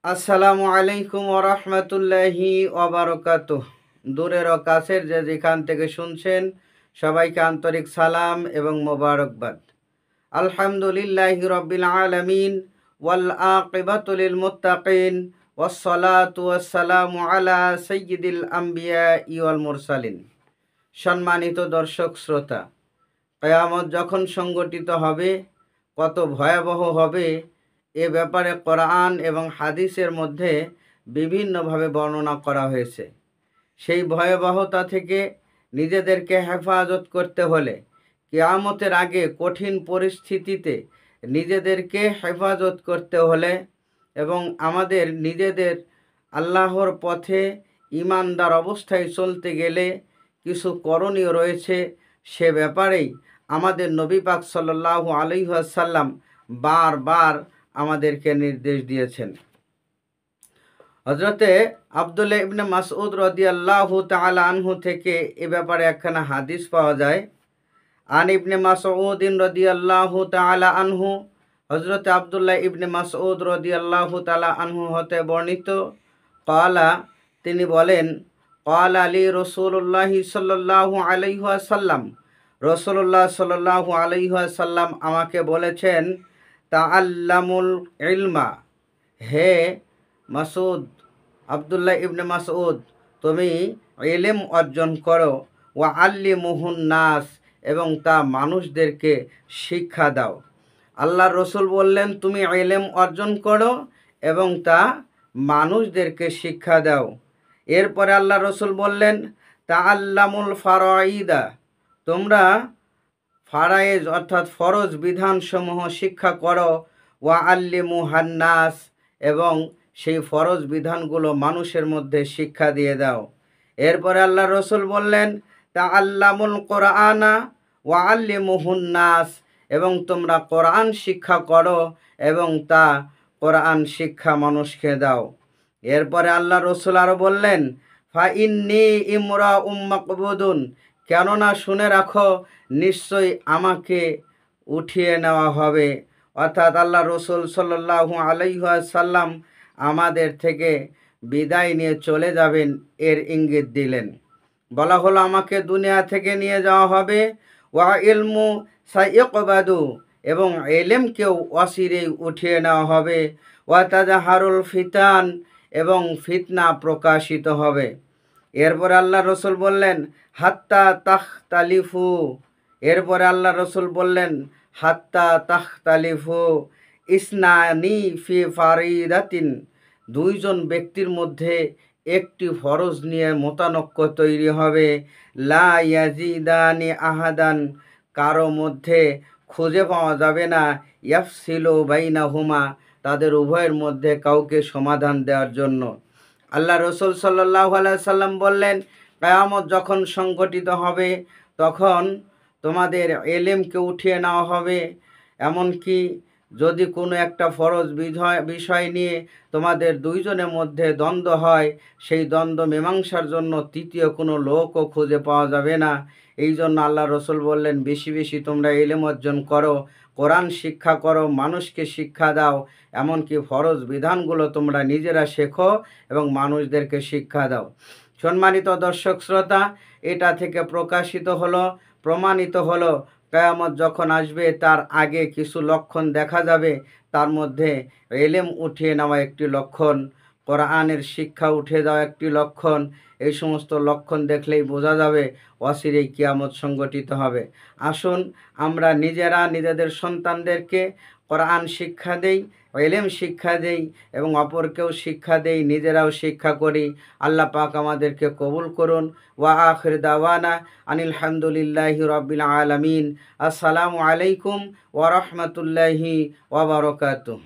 আসসালামু আলাইকুম ওরহমতুল্লাহি ওবারকাতুহ। দূরের ও কাছের যে যেখান থেকে শুনছেন সবাইকে আন্তরিক সালাম এবং মোবারকবাদ। আলহামদুলিল্লাহি রব্বিল আলামিন ওয়াল আকিবাতু লিল মুত্তাকিন ওয়াসসালাতু ওয়াসসালামু আলা সাইয়্যিদিল আমবিয়া ওয়াল মুরসালিন। সম্মানিত দর্শক শ্রোতা, কিয়ামত যখন সংগঠিত হবে কত ভয়াবহ হবে এ ব্যাপারে কোরআন এবং হাদিসের মধ্যে বিভিন্নভাবে বর্ণনা করা হয়েছে। সেই ভয়াবহতা থেকে নিজেদেরকে হেফাজত করতে হলে কিয়ামতের আগে কঠিন পরিস্থিতিতে নিজেদেরকে হেফাজত করতে হলে এবং আমাদের নিজেদের আল্লাহর পথে ঈমানদার অবস্থায় চলতে গেলে কিছু করণীয় রয়েছে। সে ব্যাপারেই আমাদের নবী পাক সাল্লাল্লাহু আলাইহি ওয়াসাল্লাম বারবার আমাদেরকে নির্দেশ দিয়েছেন। হযরতে আব্দুল্লাহ ইবনে মাসউদ রাদিয়াল্লাহু তাআলা আনহু থেকে এ ব্যাপারে একখানা হাদিস পাওয়া যায়। আন ইবনে মাসউদ রাদিয়াল্লাহু তাআলা আনহু, হযরতে আব্দুল্লাহ ইবনে মাসউদ রাদিয়াল্লাহু তাআলা আনহু হতে বর্ণিত, ক্বালা, তিনি বলেন, ক্বালা আলী রাসূলুল্লাহি সাল্লাল্লাহু আলাইহি ওয়াসাল্লাম, রাসূলুল্লাহ সাল্লাল্লাহু আলাইহি ওয়াসাল্লাম আমাকে বলেছেন, তাআল্লামুল ইলমা, হে মাসউদ, আব্দুল্লাহ ইবনে মাসউদ, তুমি ইলম অর্জন করো, ওয়া আল্লিমুহুন নাস, এবং তা মানুষদেরকে শিক্ষা দাও। আল্লাহর রসুল বললেন তুমি ইলম অর্জন করো এবং তা মানুষদেরকে শিক্ষা দাও। এরপরে আল্লাহ রসুল বললেন তাআল্লামুল ফারাইদা, তোমরা ফারায়েজ অর্থাৎ ফরজ বিধানসমূহ শিক্ষা করো, ওয়া আল্লিমুহান নাস, এবং সেই ফরজ বিধানগুলো মানুষের মধ্যে শিক্ষা দিয়ে দাও। এরপরে আল্লাহ রসুল বললেন তাআল্লামুল কোরআনা ওয়া আল্লিমুহুন নাস, এবং তোমরা কোরআন শিক্ষা করো এবং তা কোরআন শিক্ষা মানুষকে দাও। এরপরে আল্লাহ রসুল আরও বললেন ফা ইন্নী ইমরা মাকবুদুন, কেননা শুনে রাখো নিশ্চয়ই আমাকে উঠিয়ে নেওয়া হবে। অর্থাৎ আল্লাহ রসুল সাল্লাল্লাহু আলাইহি ওয়াসাল্লাম আমাদের থেকে বিদায় নিয়ে চলে যাবেন এর ইঙ্গিত দিলেন। বলা হলো আমাকে দুনিয়া থেকে নিয়ে যাওয়া হবে, ওয়া ইলমু সাইয়কবাদু, এবং ইলমকেও অচিরেই উঠিয়ে নেওয়া হবে, ওয়া তাজাহারুল ফিতান, এবং ফিতনা প্রকাশিত হবে। এরপরে আল্লাহ রসুল বললেন হাত্তা তাখতালিফু, এরপরে আল্লাহ রসুল বললেন হাত্তা তাখতালিফু ইসনানি ফি ফারিদাতিন, দুইজন ব্যক্তির মধ্যে একটি ফরজ নিয়ে মতানক্য তৈরি হবে। লা ইয়াজিদানি আহাদান, কারো মধ্যে খুঁজে পাওয়া যাবে না ইয়াফসিলু বাইনাহুমা, তাদের উভয়ের মধ্যে কাউকে সমাধান দেওয়ার জন্য। আল্লাহ রসুল সাল্লাল্লাহু আলাইহি সাল্লাম বললেন কিয়ামত যখন সংগঠিত হবে তখন তোমাদের ইলমকে উঠিয়ে নেওয়া হবে, এমনকি যদি কোনো একটা ফরজ বিষয় নিয়ে তোমাদের দুইজনের মধ্যে দ্বন্দ্ব হয়, সেই দ্বন্দ্ব মীমাংসার জন্য তৃতীয় কোনো লোকও খুঁজে পাওয়া যাবে না। এই জন্য আল্লাহ রসুল বললেন বেশি বেশি তোমরা ইলম অর্জন করো, কোরআন শিক্ষা করো, মানুষকে শিক্ষা দাও, এমনকি ফরজ বিধানগুলো তোমরা নিজেরা শেখো এবং মানুষদেরকে শিক্ষা দাও। সম্মানিত দর্শক শ্রোতা, এটা থেকে প্রমাণিত হলো কিয়ামত যখন আসবে তার আগে কিছু লক্ষণ দেখা যাবে। তার মধ্যে ইলম উঠিয়ে নেওয়া একটি লক্ষণ, কোরআনের শিক্ষা উঠে যাওয়া একটি লক্ষণ। এই সমস্ত লক্ষণ দেখলেই বোঝা যাবে অচিরেই কিয়ামত সংগঠিত হবে। আসুন আমরা নিজেরা নিজেদের সন্তানদেরকে কোরআন শিক্ষা দেই, ইলম শিক্ষা দেই এবং অপরকেও শিক্ষা দেই, নিজেরাও শিক্ষা করি। আল্লাহ পাক আমাদেরকে কবুল করুন। ওয়া আখির দাওয়ানা আনিল হামদুলিল্লাহি রাব্বিল আলামিন। আসসালামু আলাইকুম ওয়া রাহমাতুল্লাহি ওয়া বারাকাতুহু।